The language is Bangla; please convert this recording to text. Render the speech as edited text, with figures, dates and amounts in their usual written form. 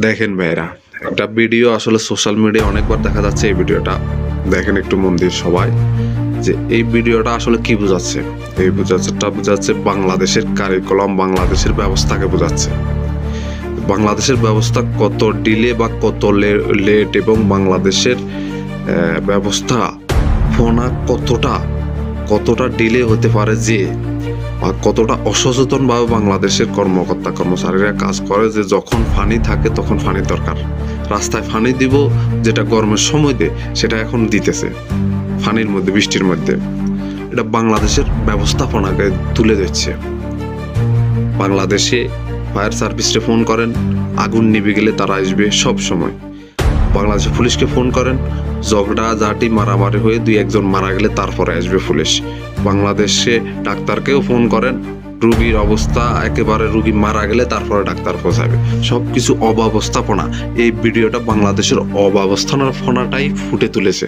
দেখেন ভাইরা, একটা ভিডিও আসলে সোশ্যাল মিডিয়া অনেকবার দেখা যাচ্ছে। এই ভিডিওটা দেখেন একটু মন দিয়ে সবাই, যে এই ভিডিওটা আসলে কি বোঝাচ্ছে। এই বোঝাচ্ছে বাংলাদেশের কারিকুলাম, বাংলাদেশের ব্যবস্থাকে বোঝাচ্ছে। বাংলাদেশের ব্যবস্থা কত ডিলে বা কত লেট, এবং বাংলাদেশের ব্যবস্থা ফোনা কতটা ডিলে হতে পারে, যে বা কতটা অসচেতনভাবে বাংলাদেশের কর্মকর্তা কর্মচারীরা কাজ করে, যে যখন পানি থাকে তখন পানির দরকার, রাস্তায় পানি দিব যেটা গরমের সময় দেয় সেটা এখন দিতেছে পানির মধ্যে, বৃষ্টির মধ্যে। এটা বাংলাদেশের ব্যবস্থাপনাকে তুলে দিচ্ছে। বাংলাদেশে ফায়ার সার্ভিসে ফোন করেন, আগুন নিভে গেলে তারা আসবে সব সময়। বাংলাদেশে পুলিশকে ফোন করেন, ঝগড়া ঝাঁটি মারামারি হয়ে দুই একজন মারা গেলে তারপরে আসবে পুলিশ। বাংলাদেশে ডাক্তারকেও ফোন করেন, রুগীর অবস্থা একেবারে, রুগী মারা গেলে তারপরে ডাক্তার পৌঁছাবে। সব কিছু অব্যবস্থাপনা। এই ভিডিওটা বাংলাদেশের অব্যবস্থাপনাটাই ফুটে তুলেছে।